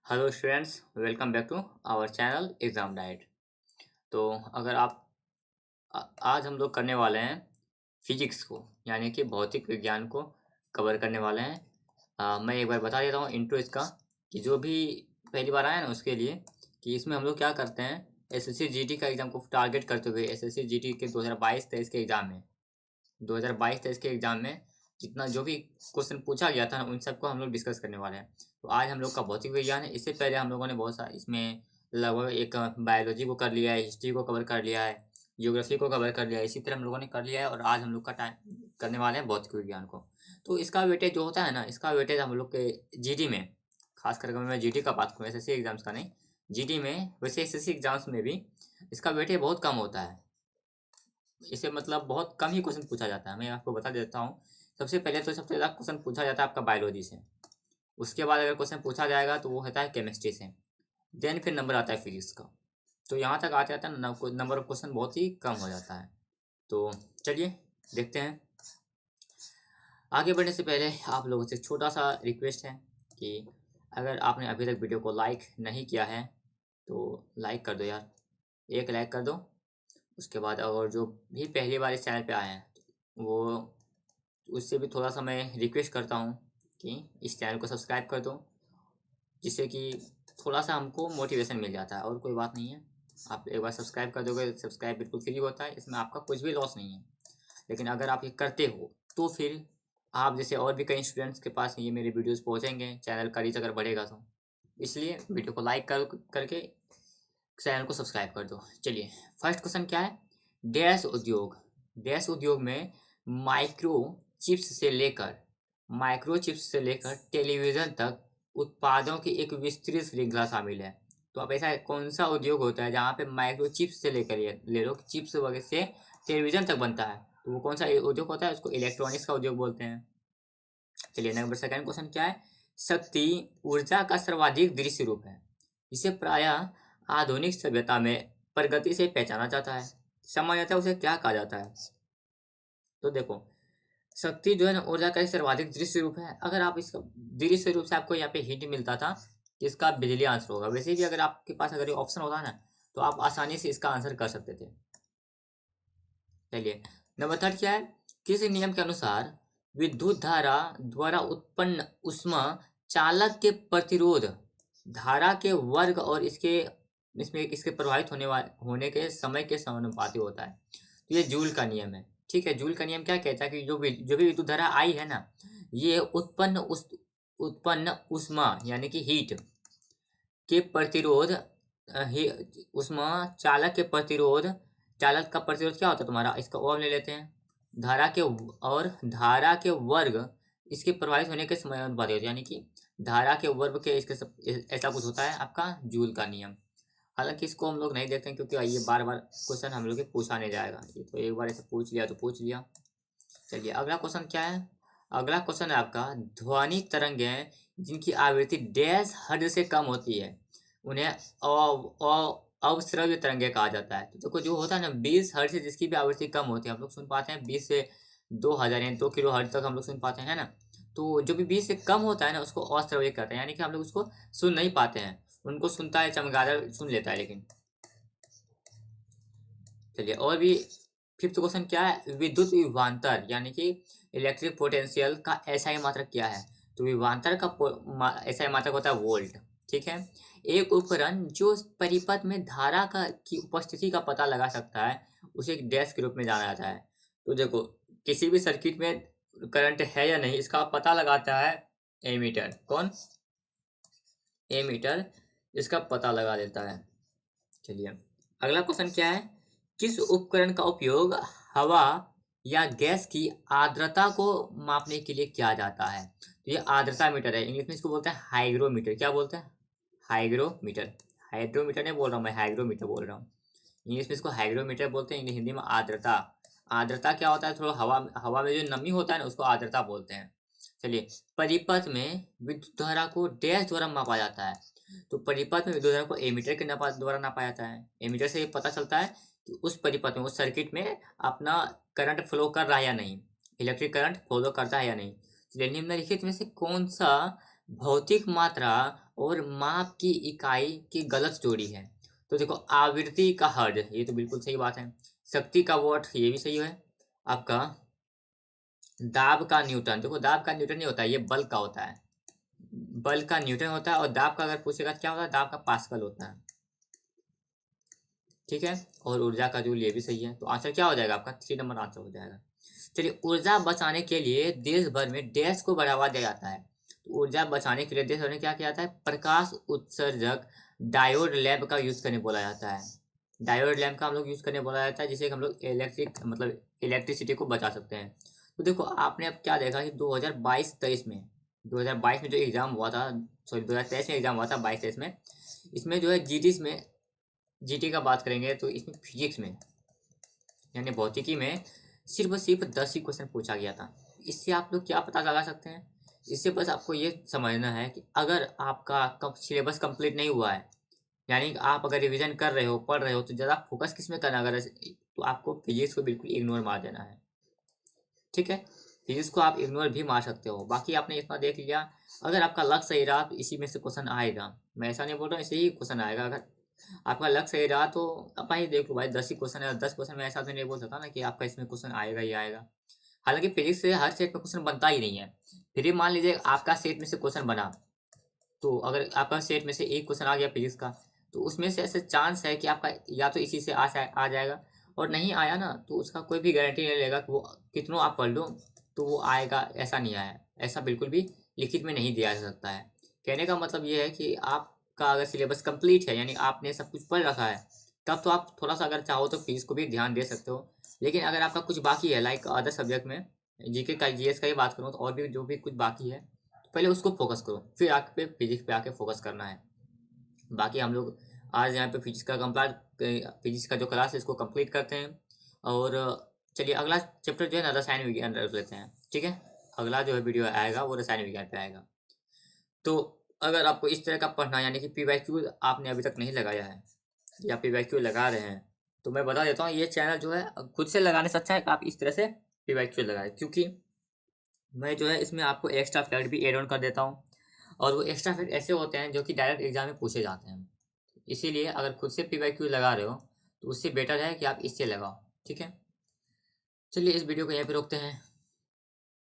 Hello students, welcome back to our channel exam diet. तो अगर आप आज हम लोग करने वाले हैं फिजिक्स को, यानी कि भौतिक विज्ञान को कवर करने वाले हैं। मैं एक बार बता देता हूँ इंट्रो इसका, कि जो भी पहली बार आया ना उसके लिए, कि इसमें हम लोग क्या करते हैं। एसएससी जीडी का एग्ज़ाम को टारगेट करते हुए एसएससी जीडी के 2022-23 के एग्ज़ाम में 2022-23 के एग्ज़ाम में जितना जो भी क्वेश्चन पूछा गया था ना उन सबको हम लोग डिस्कस करने वाले हैं। तो आज हम लोग का भौतिक विज्ञान है। इससे पहले हम लोगों ने बहुत सारा इसमें लगभग एक बायोलॉजी को कर लिया है, हिस्ट्री को कवर कर लिया है, ज्योग्राफी को कवर कर लिया है। इसी तरह हम लोगों ने कर लिया है और आज हम लोग का टाइम करने वाले हैं भौतिक विज्ञान को। तो इसका वेटेज जो होता है ना, इसका वेटेज हम लोग के जीडी में, खास करके मैं जीडी का बात करूँ, एसएससी एग्जाम्स का नहीं। जीडी में, वैसे एसएससी एग्जाम्स में भी इसका वेटेज बहुत कम होता है। इसे मतलब बहुत कम ही क्वेश्चन पूछा जाता है। मैं आपको बता देता हूँ। सबसे ज़्यादा क्वेश्चन पूछा जाता है आपका बायोलॉजी से। उसके बाद अगर क्वेश्चन पूछा जाएगा तो वो होता है केमिस्ट्री से। देन फिर नंबर आता है फिजिक्स का। तो यहाँ तक आते आते ना नंबर ऑफ क्वेश्चन बहुत ही कम हो जाता है। तो चलिए देखते हैं। आगे बढ़ने से पहले आप लोगों से छोटा सा रिक्वेस्ट है कि अगर आपने अभी तक वीडियो को लाइक नहीं किया है तो लाइक कर दो यार, एक लाइक कर दो। उसके बाद और जो भी पहली बार इस चैनल पे आए हैं वो, उससे भी थोड़ा सा मैं रिक्वेस्ट करता हूँ कि इस चैनल को सब्सक्राइब कर दो, जिससे कि थोड़ा सा हमको मोटिवेशन मिल जाता है। और कोई बात नहीं है, आप एक बार सब्सक्राइब कर दोगे। सब्सक्राइब बिल्कुल फ्री होता है, इसमें आपका कुछ भी लॉस नहीं है। लेकिन अगर आप ये करते हो तो फिर आप जैसे और भी कई स्टूडेंट्स के पास ये मेरे वीडियोस पहुंचेंगे, चैनल का रीच अगर बढ़ेगा तो। इसलिए वीडियो को लाइक करके चैनल को सब्सक्राइब कर दो। चलिए, फर्स्ट क्वेश्चन क्या है। डैश उद्योग में माइक्रो चिप्स से लेकर टेलीविजन तक उत्पादों की एक विस्तृत श्रृंखला शामिल है। तो अब ऐसा कौन सा उद्योग होता है जहाँ पे माइक्रो चिप्स से लेकर, ये ले लो, चिप्स वगैरह से टेलीविजन तक बनता है। तो वो कौन सा उद्योग होता है? उसको इलेक्ट्रॉनिक्स का उद्योग बोलते हैं। चलिए, नंबर सेकंड क्वेश्चन क्या है। शक्ति ऊर्जा का सर्वाधिक दृश्य रूप है, जिसे प्रायः आधुनिक सभ्यता में प्रगति से पहचाना जाता है। सामान्यतः उसे क्या कहा जाता है? तो देखो, शक्ति जो है ना ऊर्जा का एक सर्वाधिक दृश्य रूप है। अगर आप इसका दृश्य रूप से, आपको यहाँ पे हिंट मिलता था कि इसका बिजली आंसर होगा। वैसे भी अगर आपके पास अगर ये ऑप्शन होता ना तो आप आसानी से इसका आंसर कर सकते थे। चलिए, नंबर थर्ड क्या है। किस नियम के अनुसार विद्युत धारा द्वारा उत्पन्न ऊष्मा चालक के प्रतिरोध धारा के वर्ग और इसके प्रभावित होने के समय के समानुपाती होता है। तो ये जूल का नियम है। ठीक है, जूल का नियम क्या कहता है कि जो भी विद्युत धारा आई है ना, ये उत्पन्न ऊष्मा यानी कि हीट के प्रतिरोध, ऊष्मा चालक का प्रतिरोध क्या होता है तुम्हारा, इसका ओम ले लेते हैं। धारा के वर्ग इसके प्रभावित होने के समानुपाती होते हैं, यानी कि धारा के वर्ग के ऐसा कुछ होता है आपका जूल का नियम। हालांकि इसको हम लोग नहीं देखते हैं क्योंकि ये बार बार क्वेश्चन हम लोग के पूछा नहीं जाएगा। ये तो एक बार ऐसे पूछ लिया तो पूछ लिया। चलिए, अगला क्वेश्चन क्या है। अगला क्वेश्चन है आपका, ध्वनि तरंगें जिनकी आवृत्ति डैश हद से कम होती है उन्हें अवस्रव्य तरंगे कहा जाता है। तो देखो, जो होता है ना 20 हर्ट्ज से जिसकी भी आवृत्ति कम होती है, हम लोग सुन पाते हैं 20 से 2000 यानी 2 किलो हर्ट्ज तक हम लोग सुन पाते हैं ना। तो जो भी 20 से कम होता है ना उसको अश्रव्य कहते हैं, यानी कि हम लोग उसको सुन नहीं पाते हैं। उनको सुनता है चमगादड़, सुन लेता है लेकिन। चलिए, और भी फिफ्थ क्वेश्चन क्या है। विद्युत विभवांतर यानी कि इलेक्ट्रिक पोटेंशियल का एसआई मात्रक क्या है? तो विभवांतर का एसआई मात्रक होता है वोल्ट। ठीक है, एक उपकरण जो परिपथ में धारा का की उपस्थिति का पता लगा सकता है उसे एक डैश के रूप में जाना जाता है। तो देखो, किसी भी सर्किट में करंट है या नहीं इसका पता लगाता है एमीटर। कौन? एमीटर इसका पता लगा देता है। चलिए, अगला क्वेश्चन क्या है। किस उपकरण का उपयोग हवा या गैस की आर्द्रता को मापने के लिए किया जाता है? तो ये आर्द्रता मीटर है। इंग्लिश में इसको बोलते हैं हाइग्रोमीटर। क्या बोलते हैं? हाइग्रोमीटर। हाइड्रोमीटर नहीं बोल रहा हूँ मैं, हाइग्रोमीटर बोल रहा हूँ। इंग्लिश में इसको हाइग्रोमीटर बोलते हैं, हिंदी में आर्द्रता। आर्द्रता क्या होता है? थोड़ा हवा में जो नमी होता है ना उसको आर्द्रता बोलते हैं। चलिए, परिपथ में विद्युत धारा को डैश द्वारा मापा जाता है। तो परिपथ में विद्युत धारा को एमीटर के द्वारा नापा जाता है। एमीटर से ये पता चलता है कि उस परिपथ में, उस सर्किट में अपना करंट फ्लो कर रहा है या नहीं, इलेक्ट्रिक करंट फ्लो करता है या नहीं। चलिए, निम्नलिखित में से कौन सा भौतिक मात्रा और माप की इकाई की गलत जोड़ी है। तो देखो आवृत्ति का हर्ट्ज, ये तो बिल्कुल सही बात है। शक्ति का वॉट, ये भी सही है आपका। दाब का न्यूटन, देखो दाब का न्यूटन नहीं होता है, ये बल का होता है। बल का न्यूटन होता है और दाब का अगर पूछेगा क्या होता है, दाब का पास्कल होता है। ठीक है। और ऊर्जा का जूल, ये भी सही है। तो आंसर क्या हो जाएगा आपका, 3 नंबर आंसर हो जाएगा। चलिए, ऊर्जा बचाने के लिए देश भर में डैश को बढ़ावा दिया जाता है। तो ऊर्जा बचाने के लिए देश भर में क्या किया जाता है, प्रकाश उत्सर्जक डायोड लैंप का यूज करने बोला जाता है। डायोड लैंप का हम लोग यूज करने बोला जाता है, जिससे हम लोग इलेक्ट्रिसिटी को बचा सकते हैं। तो देखो आपने अब क्या देखा कि 2022-23 में, 2022 में जो एग्जाम हुआ था, सॉरी 2023 में एग्जाम हुआ था, 22-23 में, इसमें जो है जीटी का बात करेंगे तो इसमें फिजिक्स में यानी भौतिकी में सिर्फ 10 ही क्वेश्चन पूछा गया था। इससे आप लोग क्या पता लगा सकते हैं, इससे बस आपको ये समझना है कि अगर आपका सिलेबस कंप्लीट नहीं हुआ है, यानी कि आप अगर रिवीजन कर रहे हो, पढ़ रहे हो, तो ज़्यादा फोकस किस में करना, अगर तो आपको फिजिक्स को बिल्कुल इग्नोर मार देना है। ठीक है, फिजिक्स को आप इग्नोर भी मार सकते हो। बाकी आपने इतना देख लिया, अगर आपका लक्ष्य सही रहा तो इसी में से क्वेश्चन आएगा। मैं ऐसा नहीं बोल रहा हूँ इसे ही क्वेश्चन आएगा, अगर आपका लक्ष्य सही रहा तो आप ही देख लो भाई, 10 ही क्वेश्चन है, 10 क्वेश्चन में ऐसा तो नहीं बोल सकता ना कि आपका इसमें क्वेश्चन आएगा ही आएगा। हालांकि फिजिक्स से हर सेट में क्वेश्चन बनता ही नहीं है। फिर भी मान लीजिए आपका सेट में से क्वेश्चन बना, तो अगर आपका सेट में से एक क्वेश्चन आ गया फिजिक्स का, तो उसमें से ऐसे चांस है कि आपका या तो इसी से आ जाएगा, और नहीं आया ना तो उसका कोई भी गारंटी नहीं लेगा कि वो कितनों आप पढ़ लो तो वो आएगा, ऐसा नहीं आया। ऐसा बिल्कुल भी लिखित में नहीं दिया जा सकता है। कहने का मतलब ये है कि आपका अगर सिलेबस कंप्लीट है, यानी आपने सब कुछ पढ़ रखा है, तब तो आप थोड़ा सा अगर चाहो तो फिजिक्स को भी ध्यान दे सकते हो। लेकिन अगर आपका कुछ बाकी है, लाइक अदर सब्जेक्ट में, जीके का जीएस का ही बात करूँ तो और भी जो भी कुछ बाकी है, पहले उसको फोकस करो, फिर आके फिजिक्स पे आके फोकस करना है। बाकी हम लोग आज यहाँ पे फिजिक्स का जो क्लास है इसको कंप्लीट करते हैं। और चलिए अगला चैप्टर जो है ना, रसायन विज्ञान रख लेते हैं। ठीक है, अगला जो है वीडियो आएगा वो रसायन विज्ञान पे आएगा। तो अगर आपको इस तरह का पढ़ना, यानी कि पीवाईक्यू आपने अभी तक नहीं लगाया है या पीवाईक्यू लगा रहे हैं, तो मैं बता देता हूँ, ये चैनल जो है खुद से लगाने से अच्छा है कि आप इस तरह से पीवाईक्यू लगाए, क्योंकि मैं जो है इसमें आपको एक्स्ट्रा फैक्ट भी एड ऑन कर देता हूँ। और वो एक्स्ट्रा फैक्ट ऐसे होते हैं जो कि डायरेक्ट एग्जाम में पूछे जाते हैं। इसीलिए अगर खुद से पीवाईक्यू लगा रहे हो तो उससे बेटर है कि आप इससे लगाओ। ठीक है, चलिए इस वीडियो को यहीं पे रोकते हैं।